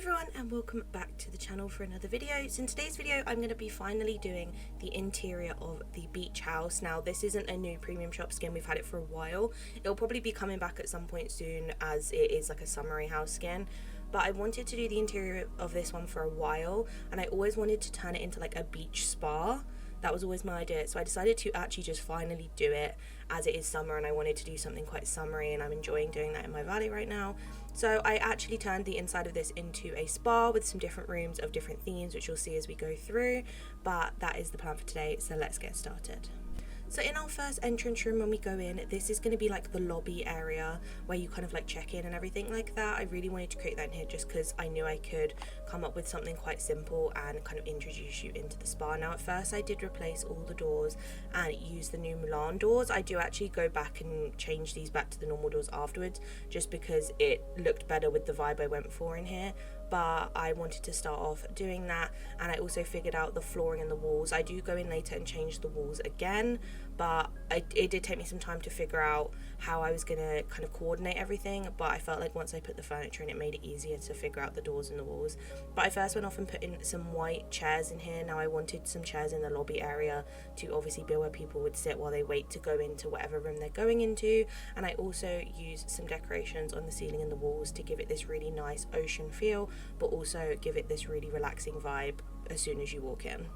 everyone and welcome back to the channel for another video. So in today's video I'm going to be finally doing the interior of the beach house. Now this isn't a new premium shop skin, we've had it for a while. It'll probably be coming back at some point soon as it is like a summery house skin. But I wanted to do the interior of this one for a while and I always wanted to turn it into like a beach spa. That was always my idea, so I decided to actually just finally do it as it is summer and I wanted to do something quite summery, and I'm enjoying doing that in my valley right now. So I actually turned the inside of this into a spa with some different rooms of different themes, which you'll see as we go through, but that is the plan for today, so let's get started. So in our first entrance room when we go in, this is going to be like the lobby area where you kind of like check in and everything like that. I really wanted to create that in here just because I knew I could come up with something quite simple and kind of introduce you into the spa. Now at first I did replace all the doors and use the new Milan doors. I do actually go back and change these back to the normal doors afterwards just because it looked better with the vibe I went for in here. But I wanted to start off doing that, and I also figured out the flooring and the walls. I do go in later and change the walls again, but it did take me some time to figure out how I was going to kind of coordinate everything, but I felt like once I put the furniture in it made it easier to figure out the doors and the walls. But I first went off and put in some white chairs in here. Now I wanted some chairs in the lobby area to obviously be where people would sit while they wait to go into whatever room they're going into, and I also used some decorations on the ceiling and the walls to give it this really nice ocean feel, but also give it this really relaxing vibe as soon as you walk in.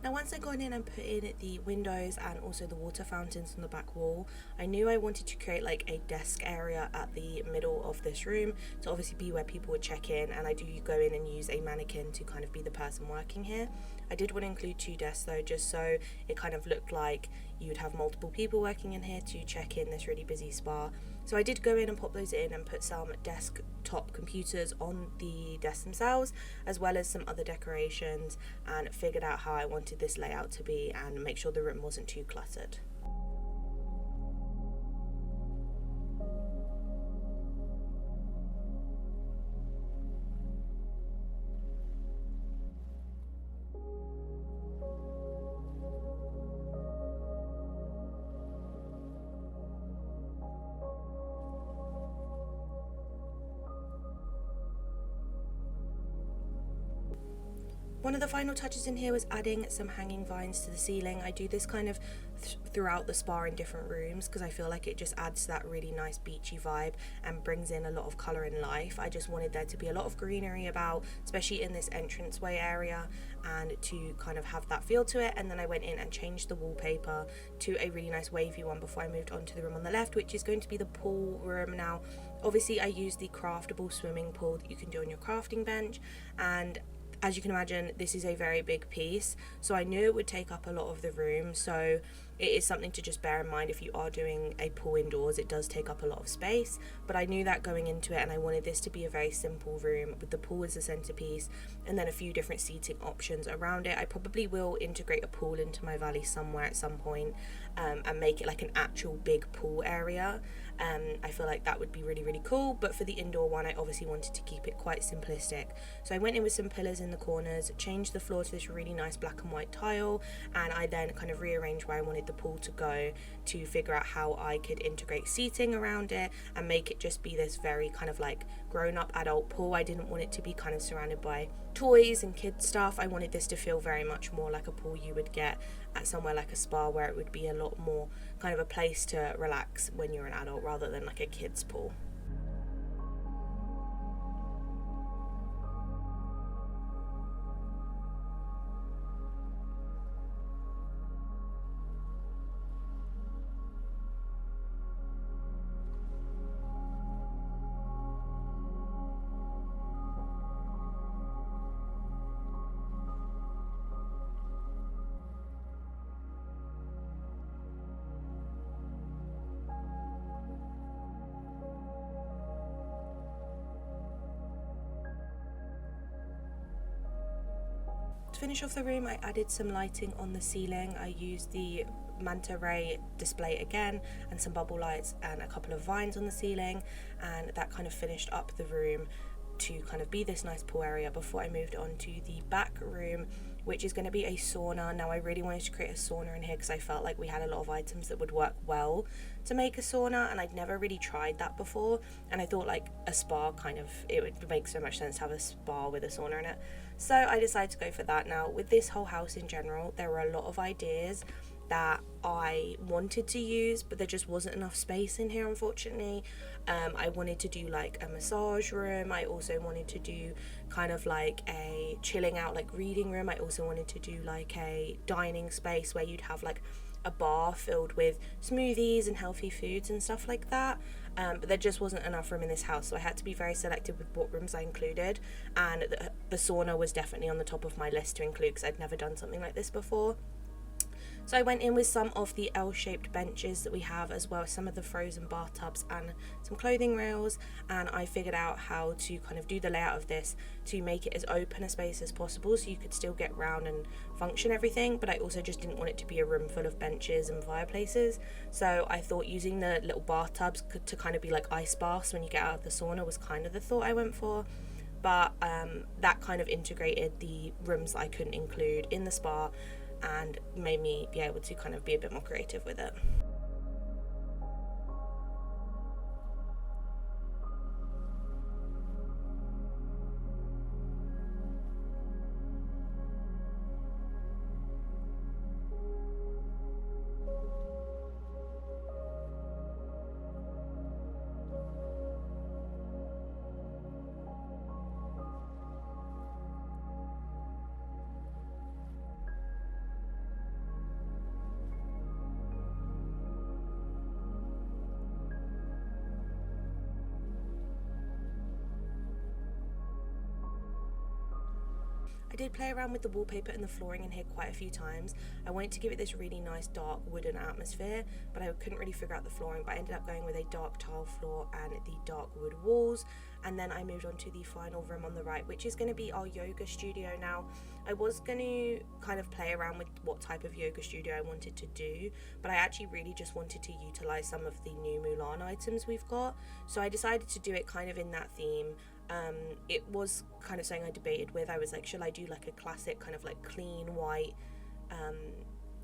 Now once I got in and put in the windows and also the water fountains on the back wall, I knew I wanted to create like a desk area at the middle of this room to obviously be where people would check in, and I do go in and use a mannequin to kind of be the person working here. I did want to include 2 desks though, just so it kind of looked like you would have multiple people working in here to check in this really busy spa. So I did go in and pop those in and put some desktop computers on the desks themselves, as well as some other decorations, and figured out how I wanted this layout to be and make sure the room wasn't too cluttered. One of the final touches in here was adding some hanging vines to the ceiling. I do this kind of throughout the spa in different rooms because I feel like it just adds to that really nice beachy vibe and brings in a lot of colour and life. I just wanted there to be a lot of greenery about, especially in this entranceway area, and to kind of have that feel to it. And then I went in and changed the wallpaper to a really nice wavy one before I moved on to the room on the left, which is going to be the pool room. Now obviously I used the craftable swimming pool that you can do on your crafting bench, and as you can imagine, this is a very big piece, so I knew it would take up a lot of the room, so it is something to just bear in mind if you are doing a pool indoors. It does take up a lot of space, but I knew that going into it, and I wanted this to be a very simple room with the pool as the centerpiece and then a few different seating options around it. I probably will integrate a pool into my valley somewhere at some point, and make it like an actual big pool area. I feel like that would be really, really cool, but for the indoor one I obviously wanted to keep it quite simplistic. So I went in with some pillars in the corners, changed the floor to this really nice black and white tile, and I then kind of rearranged where I wanted the pool to go to figure out how I could integrate seating around it and make it just be this very kind of like grown-up adult pool. I didn't want it to be kind of surrounded by toys and kid stuff. I wanted this to feel very much more like a pool you would get at somewhere like a spa, where it would be a lot more kind of a place to relax when you're an adult rather than like a kid's pool. To finish off the room, I added some lighting on the ceiling. I used the manta ray display again and some bubble lights and a couple of vines on the ceiling, and that kind of finished up the room to kind of be this nice pool area before I moved on to the back room, which is going to be a sauna. Now I really wanted to create a sauna in here because I felt like we had a lot of items that would work well to make a sauna, and I'd never really tried that before, and I thought like a spa it would make so much sense to have a spa with a sauna in it. So I decided to go for that. Now with this whole house in general, there were a lot of ideas that I wanted to use, but there just wasn't enough space in here, unfortunately. I wanted to do like a massage room. I also wanted to do kind of like a chilling out like reading room. I also wanted to do like a dining space where you'd have like a bar filled with smoothies and healthy foods and stuff like that, but there just wasn't enough room in this house, so I had to be very selective with what rooms I included, and the sauna was definitely on the top of my list to include because I'd never done something like this before. So I went in with some of the L-shaped benches that we have, as well as some of the frozen bathtubs and some clothing rails, and I figured out how to kind of do the layout of this to make it as open a space as possible so you could still get round and function everything, but I also just didn't want it to be a room full of benches and fireplaces. So I thought using the little bathtubs to kind of be like ice baths when you get out of the sauna was kind of the thought I went for. But that kind of integrated the rooms that I couldn't include in the spa and made me be able to kind of be a bit more creative with it. I did play around with the wallpaper and the flooring in here quite a few times. I wanted to give it this really nice dark wooden atmosphere, but I couldn't really figure out the flooring, but I ended up going with a dark tile floor and the dark wood walls. And then I moved on to the final room on the right, which is going to be our yoga studio. Now, I was going to kind of play around with what type of yoga studio I wanted to do, but I actually really just wanted to utilize some of the new Mulan items we've got. So I decided to do it kind of in that theme. It was kind of something I debated with. I was like, should I do like a classic kind of like clean white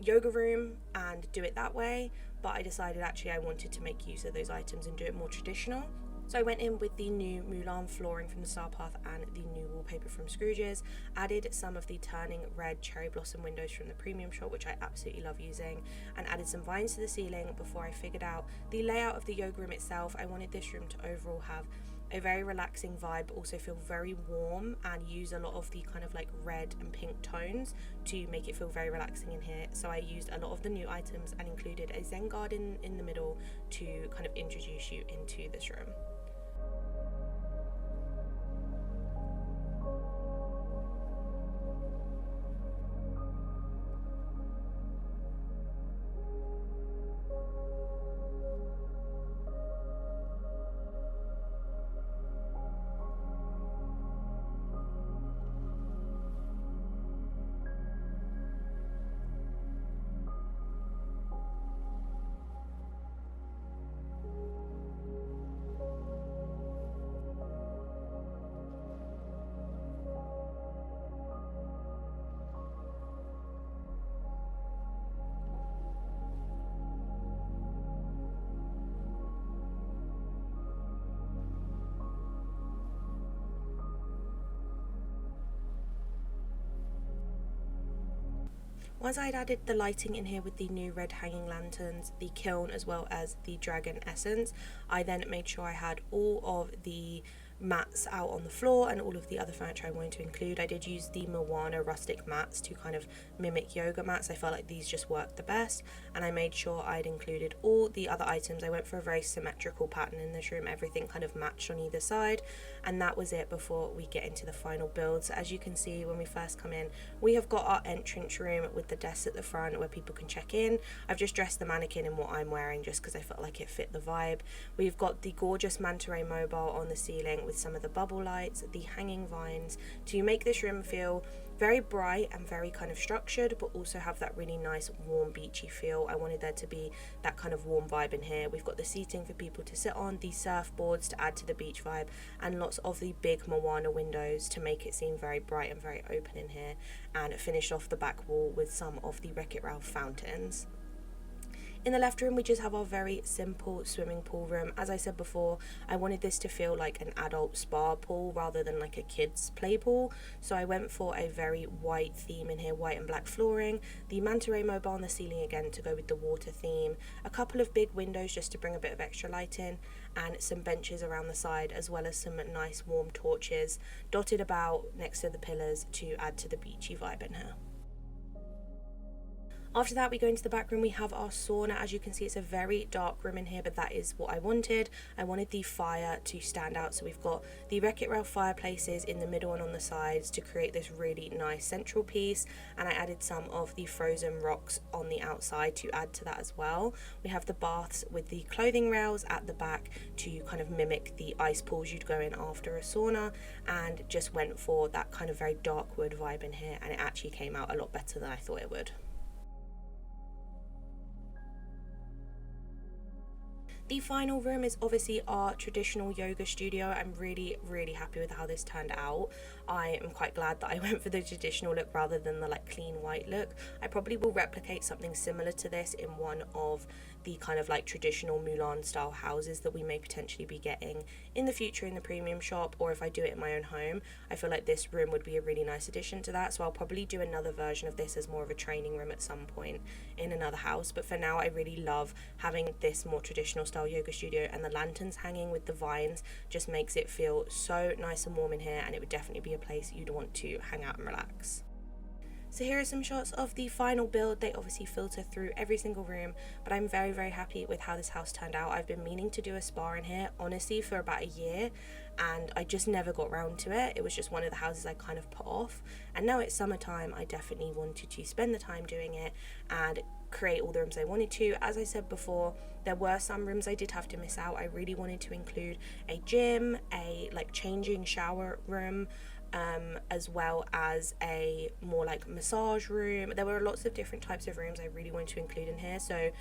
yoga room and do it that way? But I decided actually I wanted to make use of those items and do it more traditional. So I went in with the new Mulan flooring from the Star Path and the new wallpaper from Scrooge's, added some of the turning red cherry blossom windows from the premium shop, which I absolutely love using, and added some vines to the ceiling before I figured out the layout of the yoga room itself. I wanted this room to overall have a very relaxing vibe, but also feel very warm and use a lot of the kind of like red and pink tones to make it feel very relaxing in here. So I used a lot of the new items and included a Zen garden in the middle to kind of introduce you into this room. Once I'd added the lighting in here with the new red hanging lanterns, the kiln, as well as the dragon essence, I then made sure I had all of the mats out on the floor and all of the other furniture I wanted to include. I did use the Moana rustic mats to kind of mimic yoga mats. I felt like these just worked the best, and I made sure I'd included all the other items. I went for a very symmetrical pattern in this room, everything kind of matched on either side, and that was it before we get into the final build. So as you can see, when we first come in, we have got our entrance room with the desks at the front where people can check in. I've just dressed the mannequin in what I'm wearing just because I felt like it fit the vibe. We've got the gorgeous manta ray mobile on the ceiling with some of the bubble lights, the hanging vines to make this room feel very bright and very kind of structured, but also have that really nice warm beachy feel. I wanted there to be that kind of warm vibe in here. We've got the seating for people to sit on, these surfboards to add to the beach vibe, and lots of the big Moana windows to make it seem very bright and very open in here, and finished off the back wall with some of the Wreck-It Ralph fountains. In the left room, we just have our very simple swimming pool room. As I said before, I wanted this to feel like an adult spa pool rather than like a kid's play pool. So I went for a very white theme in here, white and black flooring, the manta ray mobile on the ceiling again to go with the water theme, a couple of big windows just to bring a bit of extra light in, and some benches around the side, as well as some nice warm torches dotted about next to the pillars to add to the beachy vibe in here. After that, we go into the back room. We have our sauna. As you can see, it's a very dark room in here, but that is what I wanted. I wanted the fire to stand out, so we've got the Wreck-It Ralph fireplaces in the middle and on the sides to create this really nice central piece, and I added some of the frozen rocks on the outside to add to that as well. We have the baths with the clothing rails at the back to kind of mimic the ice pools you'd go in after a sauna, and just went for that kind of very dark wood vibe in here, and it actually came out a lot better than I thought it would. The final room is obviously our traditional yoga studio. I'm really happy with how this turned out. I am quite glad that I went for the traditional look rather than the like clean white look. I probably will replicate something similar to this in one of the kind of like traditional Mulan style houses that we may potentially be getting in the future in the premium shop, or if I do it in my own home. I feel like this room would be a really nice addition to that, so I'll probably do another version of this as more of a training room at some point in another house. But for now, I really love having this more traditional style yoga studio, and the lanterns hanging with the vines just makes it feel so nice and warm in here, and it would definitely be a place you'd want to hang out and relax. So here are some shots of the final build. They obviously filter through every single room, but I'm very happy with how this house turned out. I've been meaning to do a spa in here, honestly, for about a year, and I just never got round to it. It was just one of the houses I kind of put off, and now it's summertime. I definitely wanted to spend the time doing it and create all the rooms I wanted to. As I said before, there were some rooms I did have to miss out. I really wanted to include a gym, a like changing shower room, as well as a more like massage room. There were lots of different types of rooms I really wanted to include in here, so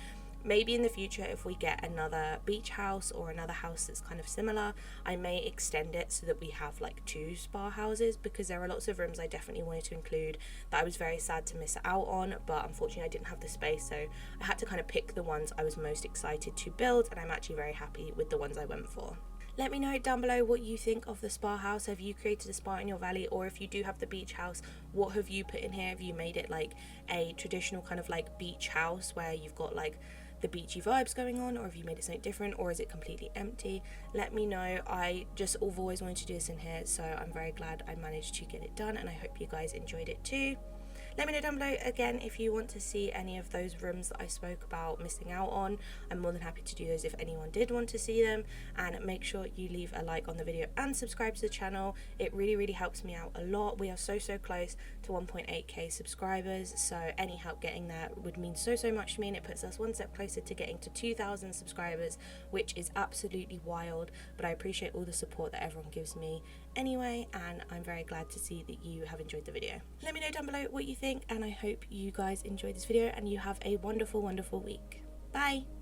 maybe in the future, if we get another beach house or another house that's kind of similar, I may extend it so that we have like 2 spa houses, because there are lots of rooms I definitely wanted to include that I was very sad to miss out on, but unfortunately I didn't have the space, so I had to kind of pick the ones I was most excited to build, and I'm actually very happy with the ones I went for. Let me know down below what you think of the spa house. Have you created a spa in your valley, or if you do have the beach house, what have you put in here? Have you made it like a traditional kind of like beach house where you've got like the beachy vibes going on, or have you made it something different, or is it completely empty? Let me know. I just have always wanted to do this in here, so I'm very glad I managed to get it done, and I hope you guys enjoyed it too. Let me know down below again if you want to see any of those rooms that I spoke about missing out on. I'm more than happy to do those if anyone did want to see them, and make sure you leave a like on the video and subscribe to the channel. It really helps me out a lot. We are so close to 1.8k subscribers, so any help getting there would mean so much to me, and it puts us one step closer to getting to 2,000 subscribers, which is absolutely wild. But I appreciate all the support that everyone gives me anyway, and I'm very glad to see that you have enjoyed the video. Let me know down below what you think, and I hope you guys enjoyed this video and you have a wonderful week. Bye.